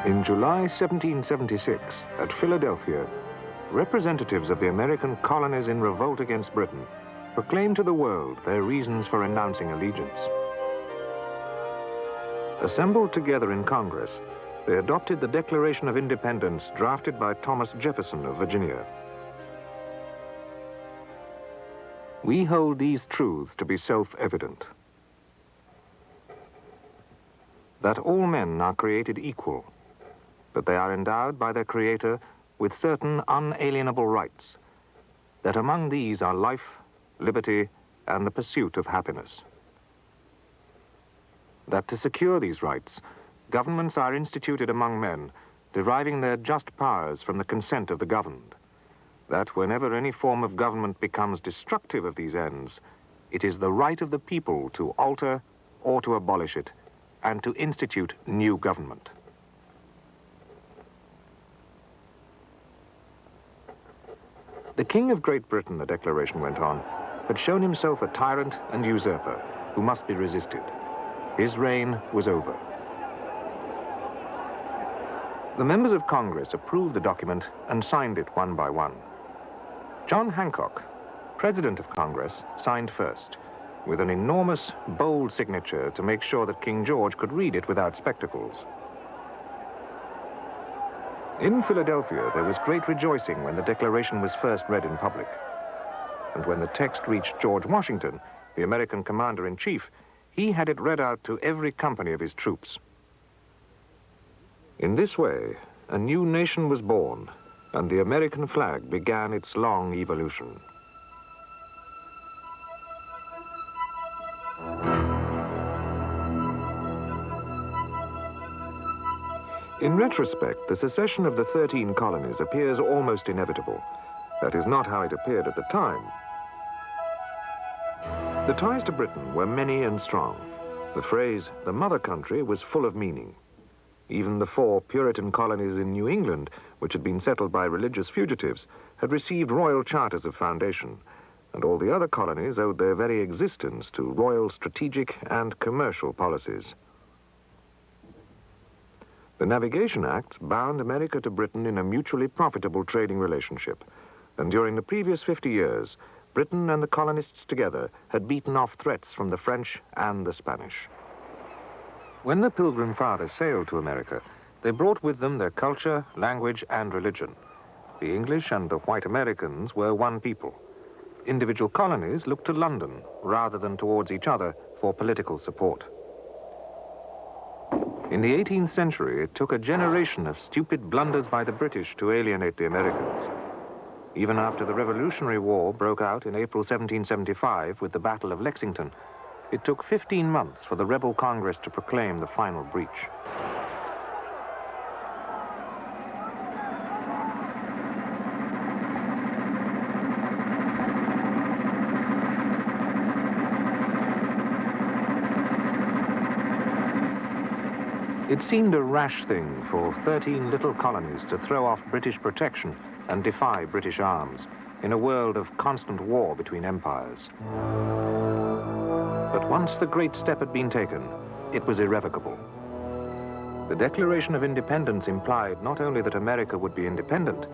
In July 1776, at Philadelphia, representatives of the American colonies in revolt against Britain proclaimed to the world their reasons for renouncing allegiance. Assembled together in Congress, they adopted the Declaration of Independence drafted by Thomas Jefferson of Virginia. We hold these truths to be self-evident: that all men are created equal, that they are endowed by their Creator with certain unalienable rights, that among these are life, liberty, and the pursuit of happiness. That to secure these rights, governments are instituted among men, deriving their just powers from the consent of the governed. That whenever any form of government becomes destructive of these ends, it is the right of the people to alter or to abolish it, and to institute new government. The King of Great Britain, the declaration went on, had shown himself a tyrant and usurper who must be resisted. His reign was over. The members of Congress approved the document and signed it one by one. John Hancock, President of Congress, signed first, with an enormous, bold signature to make sure that King George could read it without spectacles. In Philadelphia, there was great rejoicing when the declaration was first read in public. And when the text reached George Washington, the American commander-in-chief, he had it read out to every company of his troops. In this way, a new nation was born, and the American flag began its long evolution. In retrospect, the secession of the 13 colonies appears almost inevitable. That is not how it appeared at the time. The ties to Britain were many and strong. The phrase, the mother country, was full of meaning. Even the 4 Puritan colonies in New England, which had been settled by religious fugitives, had received royal charters of foundation, and all the other colonies owed their very existence to royal strategic and commercial policies. The Navigation Acts bound America to Britain in a mutually profitable trading relationship, and during the previous 50 years, Britain and the colonists together had beaten off threats from the French and the Spanish. When the Pilgrim Fathers sailed to America, they brought with them their culture, language, and religion. The English and the white Americans were one people. Individual colonies looked to London rather than towards each other for political support. In the 18th century, it took a generation of stupid blunders by the British to alienate the Americans. Even after the Revolutionary War broke out in April 1775 with the Battle of Lexington, it took 15 months for the rebel Congress to proclaim the final breach. It seemed a rash thing for 13 little colonies to throw off British protection and defy British arms in a world of constant war between empires. But once the great step had been taken, it was irrevocable. The Declaration of Independence implied not only that America would be independent,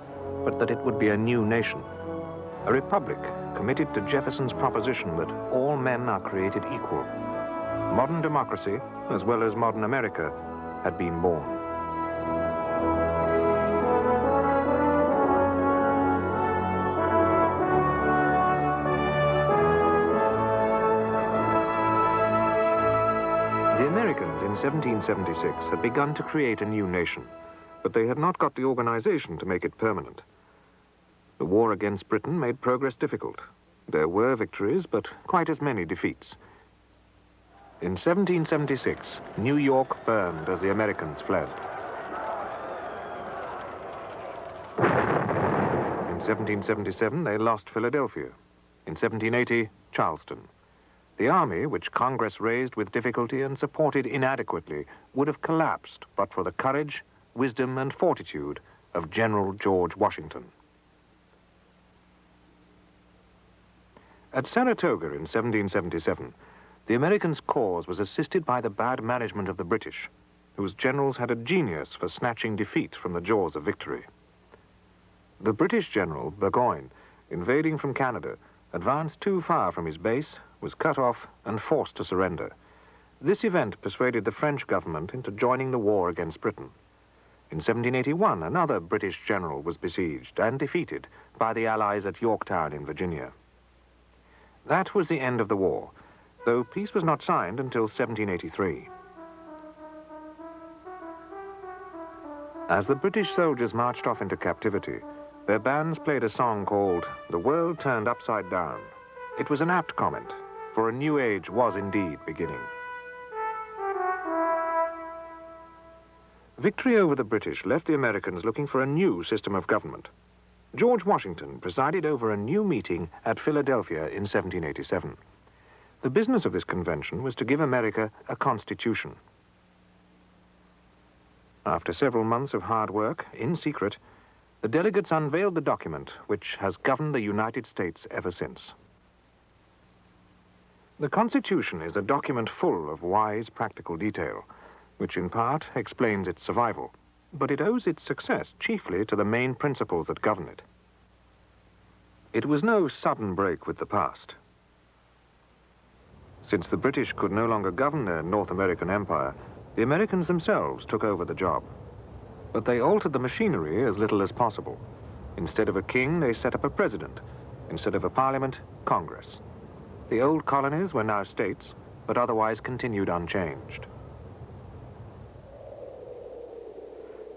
but that it would be a new nation, a republic committed to Jefferson's proposition that all men are created equal. Modern democracy, as well as modern America, had been born. The Americans in 1776 had begun to create a new nation, but they had not got the organization to make it permanent. The war against Britain made progress difficult. There were victories, but quite as many defeats. In 1776, New York burned as the Americans fled. In 1777, they lost Philadelphia. In 1780, Charleston. The army, which Congress raised with difficulty and supported inadequately, would have collapsed but for the courage, wisdom, and fortitude of General George Washington. At Saratoga in 1777, the Americans' cause was assisted by the bad management of the British. whose generals had a genius for snatching defeat from the jaws of victory. The British general, Burgoyne, invading from Canada, advanced too far from his base, was cut off and forced to surrender. This event persuaded the French government into joining the war against Britain. In 1781, another British general was besieged and defeated by the Allies at Yorktown in Virginia. That was the end of the war, though peace was not signed until 1783. As the British soldiers marched off into captivity, their bands played a song called "The World Turned Upside Down." It was an apt comment, for a new age was indeed beginning. Victory over the British left the Americans looking for a new system of government. George Washington presided over a new meeting at Philadelphia in 1787. The business of this convention was to give America a constitution. After several months of hard work, in secret, the delegates unveiled the document which has governed the United States ever since. The Constitution is a document full of wise, practical detail, which in part explains its survival, but it owes its success chiefly to the main principles that govern it. It was no sudden break with the past. Since the British could no longer govern their North American empire, the Americans themselves took over the job. But they altered the machinery as little as possible. Instead of a king, they set up a president. Instead of a parliament, Congress. The old colonies were now states, but otherwise continued unchanged.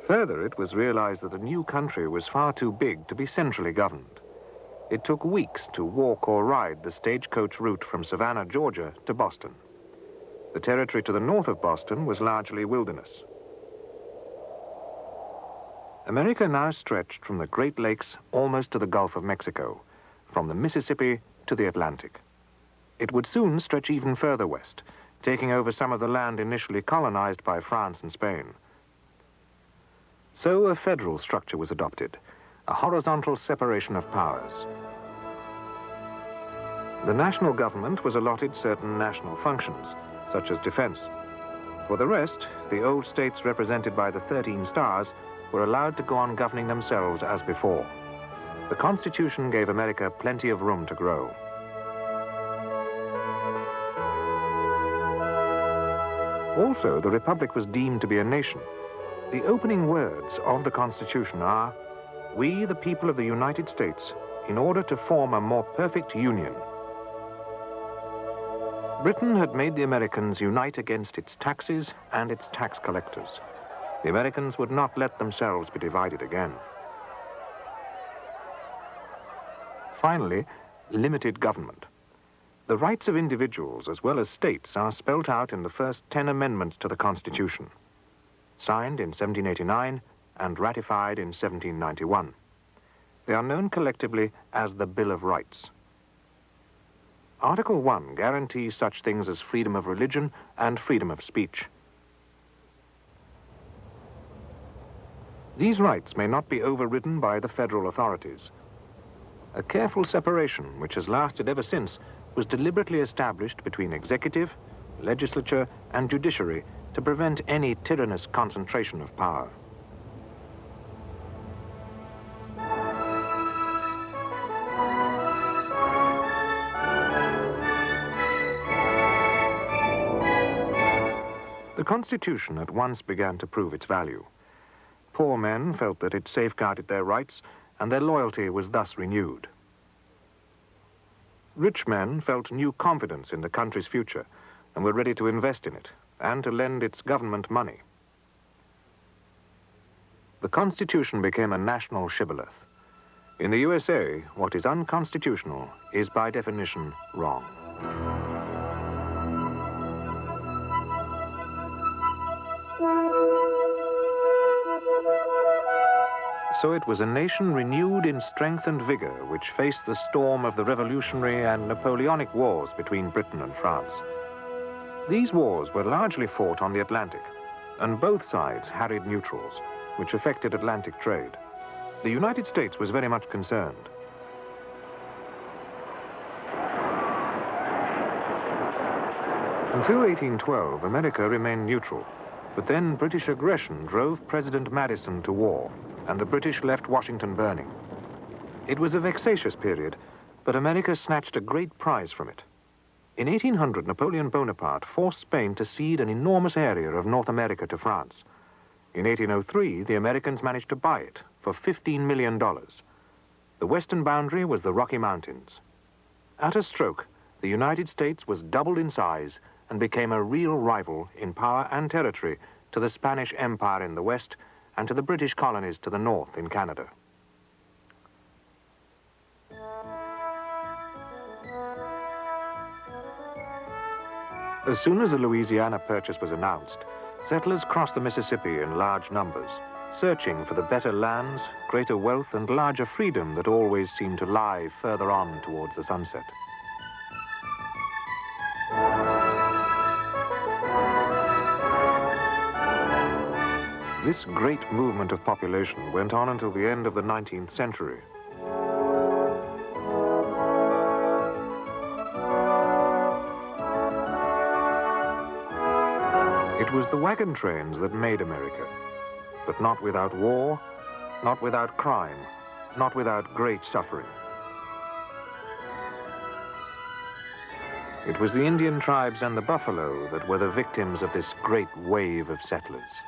Further, it was realized that the new country was far too big to be centrally governed. It took weeks to walk or ride the stagecoach route from Savannah, Georgia, to Boston. The territory to the north of Boston was largely wilderness. America now stretched from the Great Lakes almost to the Gulf of Mexico, from the Mississippi to the Atlantic. It would soon stretch even further west, taking over some of the land initially colonized by France and Spain. So a federal structure was adopted, a horizontal separation of powers. The national government was allotted certain national functions, such as defense. For the rest, the old states represented by the 13 stars were allowed to go on governing themselves as before. The Constitution gave America plenty of room to grow. Also, the Republic was deemed to be a nation. The opening words of the Constitution are, "We, the people of the United States, in order to form a more perfect union." Britain had made the Americans unite against its taxes and its tax collectors. The Americans would not let themselves be divided again. Finally, limited government. The rights of individuals as well as states are spelt out in the first 10 amendments to the Constitution, signed in 1789 and ratified in 1791. They are known collectively as the Bill of Rights. Article 1 guarantees such things as freedom of religion and freedom of speech. These rights may not be overridden by the federal authorities. A careful separation, which has lasted ever since, was deliberately established between executive, legislature, and judiciary to prevent any tyrannous concentration of power. The Constitution at once began to prove its value. Poor men felt that it safeguarded their rights, and their loyalty was thus renewed. Rich men felt new confidence in the country's future and were ready to invest in it and to lend its government money. The Constitution became a national shibboleth. In the USA, what is unconstitutional is by definition wrong. So it was a nation renewed in strength and vigor which faced the storm of the Revolutionary and Napoleonic wars between Britain and France. These wars were largely fought on the Atlantic, and both sides harried neutrals, which affected Atlantic trade. The United States was very much concerned. Until 1812, America remained neutral. But then British aggression drove President Madison to war, and the British left Washington burning. It was a vexatious period, but America snatched a great prize from it. In 1800, Napoleon Bonaparte forced Spain to cede an enormous area of North America to France. In 1803, the Americans managed to buy it for $15 million. The western boundary was the Rocky Mountains. At a stroke, the United States was doubled in size and became a real rival in power and territory to the Spanish Empire in the west and to the British colonies to the north in Canada. As soon as the Louisiana Purchase was announced, settlers crossed the Mississippi in large numbers, searching for the better lands, greater wealth, and larger freedom that always seemed to lie further on towards the sunset. This great movement of population went on until the end of the 19th century. It was the wagon trains that made America, but not without war, not without crime, not without great suffering. It was the Indian tribes and the buffalo that were the victims of this great wave of settlers.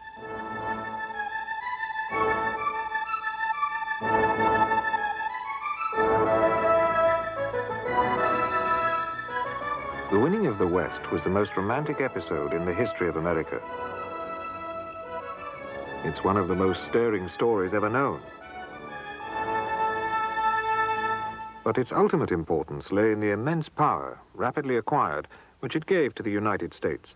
The winning of the West was the most romantic episode in the history of America. It's one of the most stirring stories ever known. But its ultimate importance lay in the immense power, rapidly acquired, which it gave to the United States,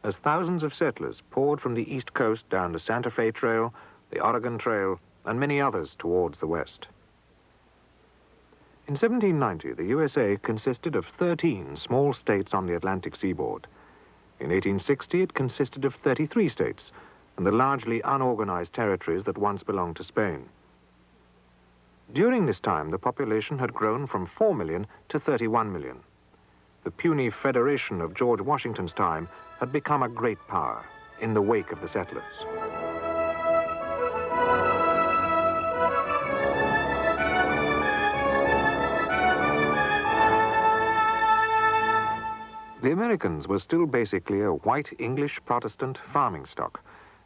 as thousands of settlers poured from the East Coast down the Santa Fe Trail, the Oregon Trail, and many others towards the West. In 1790, the USA consisted of 13 small states on the Atlantic seaboard. In 1860, it consisted of 33 states, and the largely unorganized territories that once belonged to Spain. During this time, the population had grown from 4 million to 31 million. The puny federation of George Washington's time had become a great power in the wake of the settlers. The Americans were still basically a white English Protestant farming stock,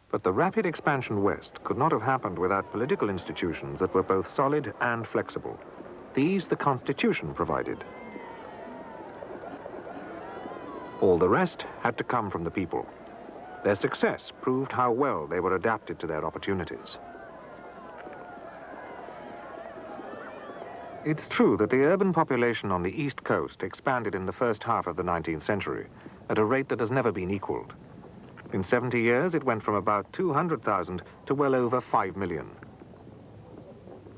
but the rapid expansion west could not have happened without political institutions that were both solid and flexible. These the Constitution provided. All the rest had to come from the people. Their success proved how well they were adapted to their opportunities. It's true that the urban population on the East Coast expanded in the first half of the 19th century at a rate that has never been equaled. In 70 years, it went from about 200,000 to well over 5 million.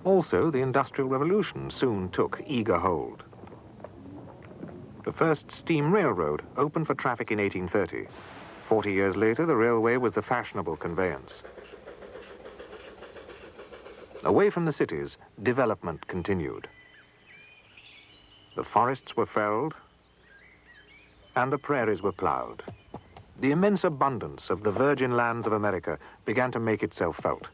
Also, the Industrial Revolution soon took eager hold. The first steam railroad opened for traffic in 1830. 40 years later, the railway was the fashionable conveyance. Away from the cities, development continued. The forests were felled, and the prairies were plowed. The immense abundance of the virgin lands of America began to make itself felt,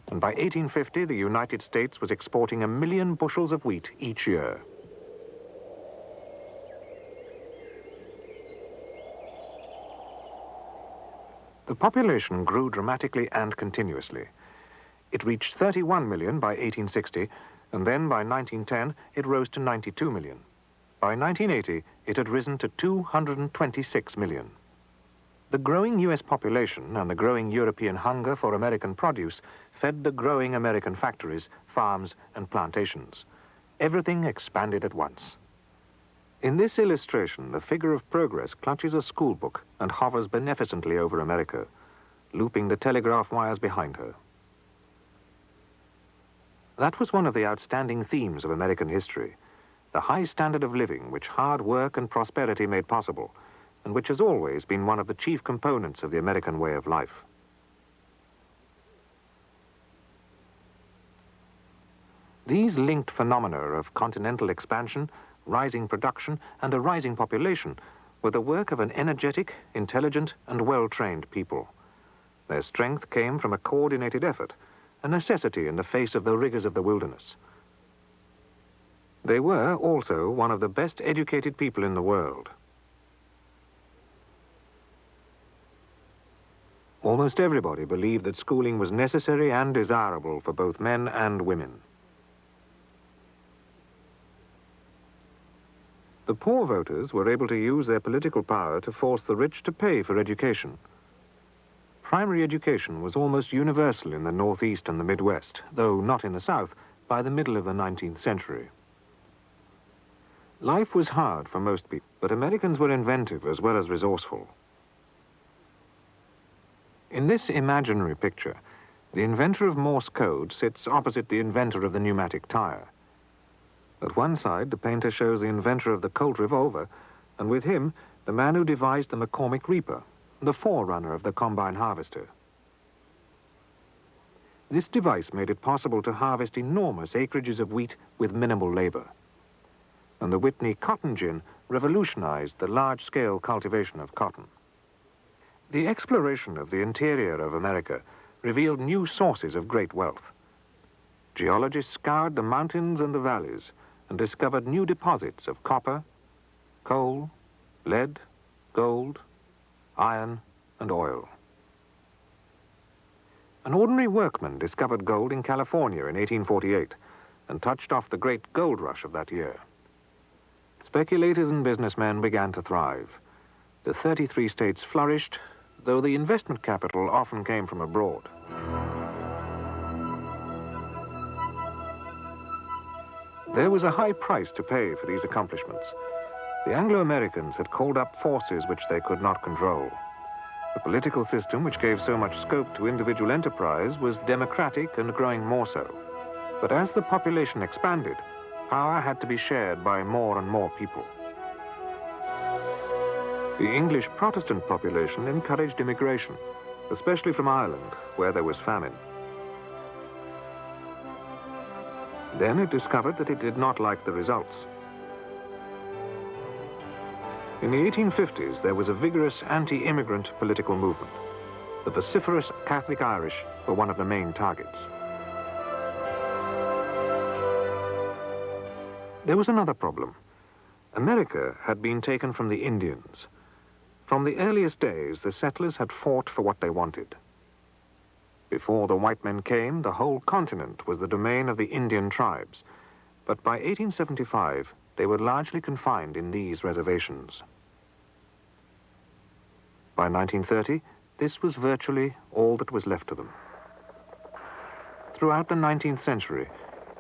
and by 1850, the United States was exporting 1 million bushels of wheat each year. The population grew dramatically and continuously. It reached 31 million by 1860, and then by 1910, it rose to 92 million. By 1980, it had risen to 226 million. The growing U.S. population and the growing European hunger for American produce fed the growing American factories, farms, and plantations. Everything expanded at once. In this illustration, the figure of progress clutches a school book and hovers beneficently over America, looping the telegraph wires behind her. That was one of the outstanding themes of American history, the high standard of living which hard work and prosperity made possible, and which has always been one of the chief components of the American way of life. These linked phenomena of continental expansion, rising production, and a rising population were the work of an energetic, intelligent, and well-trained people. Their strength came from a coordinated effort, a necessity in the face of the rigors of the wilderness. They were also one of the best educated people in the world. Almost everybody believed that schooling was necessary and desirable for both men and women. The poor voters were able to use their political power to force the rich to pay for education. Primary education was almost universal in the Northeast and the Midwest, though not in the South, by the middle of the 19th century. Life was hard for most people, but Americans were inventive as well as resourceful. In this imaginary picture, the inventor of Morse code sits opposite the inventor of the pneumatic tire. At one side, the painter shows the inventor of the Colt revolver, and with him, the man who devised the McCormick Reaper, the forerunner of the combine harvester. This device made it possible to harvest enormous acreages of wheat with minimal labor. And the Whitney cotton gin revolutionized the large-scale cultivation of cotton. The exploration of the interior of America revealed new sources of great wealth. Geologists scoured the mountains and the valleys and discovered new deposits of copper, coal, lead, gold, iron, and oil. An ordinary workman discovered gold in California in 1848 and touched off the great gold rush of that year. Speculators and businessmen began to thrive. The 33 states flourished, though the investment capital often came from abroad. There was a high price to pay for these accomplishments. The Anglo-Americans had called up forces which they could not control. The political system, which gave so much scope to individual enterprise, was democratic and growing more so. But as the population expanded, power had to be shared by more and more people. The English Protestant population encouraged immigration, especially from Ireland, where there was famine. Then it discovered that it did not like the results. In the 1850s, there was a vigorous anti-immigrant political movement. The vociferous Catholic Irish were one of the main targets. There was another problem. America had been taken from the Indians. From the earliest days, the settlers had fought for what they wanted. Before the white men came, the whole continent was the domain of the Indian tribes. But by 1875, they were largely confined in these reservations. By 1930, this was virtually all that was left to them. Throughout the 19th century,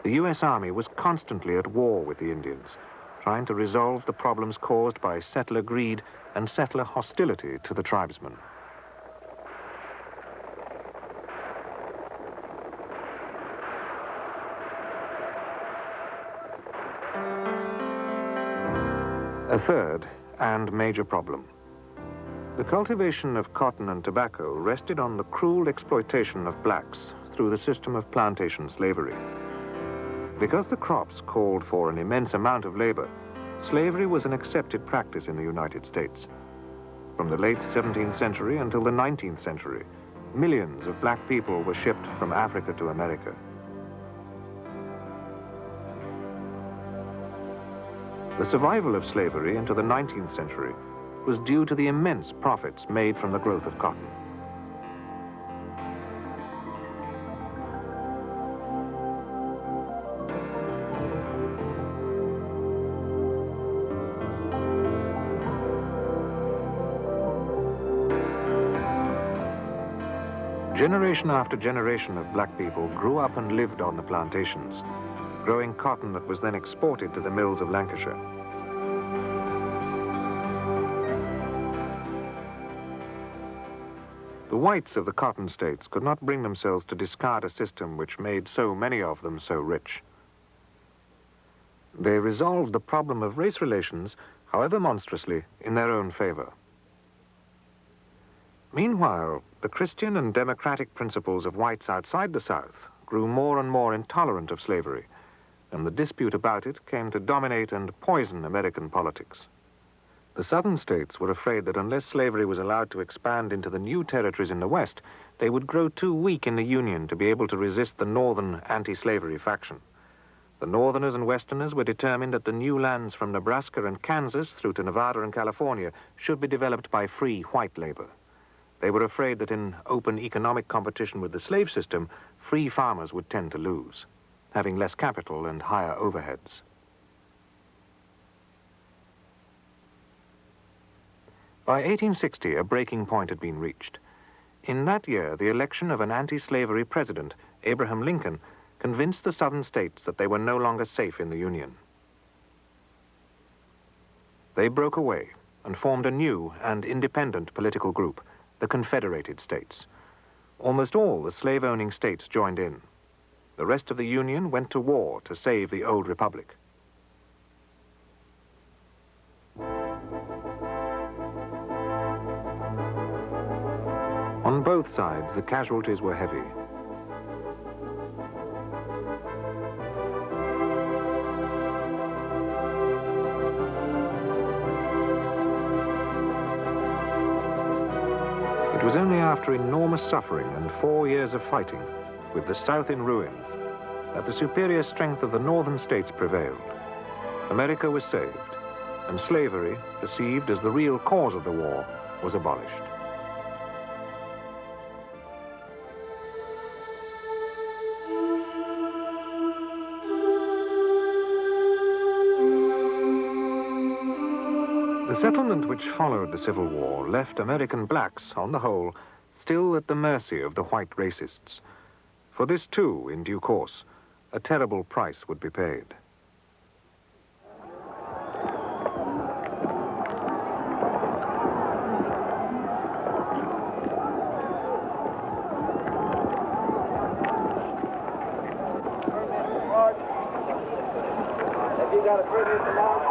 the U.S. Army was constantly at war with the Indians, trying to resolve the problems caused by settler greed and settler hostility to the tribesmen. A third and major problem. The cultivation of cotton and tobacco rested on the cruel exploitation of blacks through the system of plantation slavery. Because the crops called for an immense amount of labor, slavery was an accepted practice in the United States. From the late 17th century until the 19th century, millions of black people were shipped from Africa to America. The survival of slavery into the 19th century was due to the immense profits made from the growth of cotton. Generation after generation of black people grew up and lived on the plantations, growing cotton that was then exported to the mills of Lancashire. The whites of the cotton states could not bring themselves to discard a system which made so many of them so rich. They resolved the problem of race relations, however monstrously, in their own favor. Meanwhile, the Christian and democratic principles of whites outside the South grew more and more intolerant of slavery, and the dispute about it came to dominate and poison American politics. The southern states were afraid that unless slavery was allowed to expand into the new territories in the West, they would grow too weak in the Union to be able to resist the northern anti-slavery faction. The Northerners and Westerners were determined that the new lands from Nebraska and Kansas through to Nevada and California should be developed by free white labor. They were afraid that in open economic competition with the slave system, free farmers would tend to lose, having less capital and higher overheads. By 1860, a breaking point had been reached. In that year, the election of an anti-slavery president, Abraham Lincoln, convinced the southern states that they were no longer safe in the Union. They broke away and formed a new and independent political group, the Confederated States. Almost all the slave-owning states joined in. The rest of the Union went to war to save the old republic. On both sides, the casualties were heavy. It was only after enormous suffering and 4 years of fighting, with the South in ruins, that the superior strength of the northern states prevailed. America was saved, and slavery, perceived as the real cause of the war, was abolished. The settlement which followed the Civil War left American blacks, on the whole, still at the mercy of the white racists. For this, too, in due course, a terrible price would be paid. Have you got a previous amount?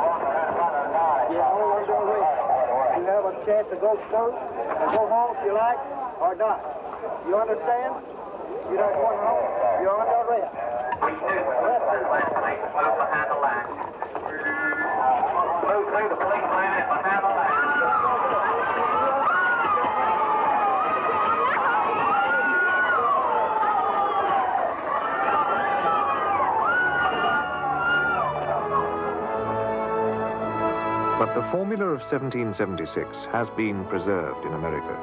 You have a chance to go slow and go home if you like or not. You understand? You're not going home. You're under arrest. Move behind the line. Move through the police line and behind the line. But the formula of 1776 has been preserved in America.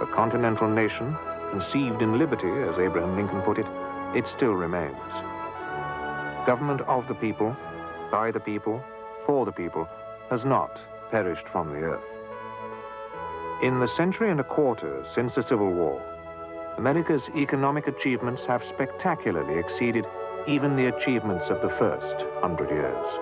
A continental nation, conceived in liberty, as Abraham Lincoln put it, it still remains. Government of the people, by the people, for the people, has not perished from the earth. In the century and a quarter since the Civil War, America's economic achievements have spectacularly exceeded even the achievements of the first 100 years.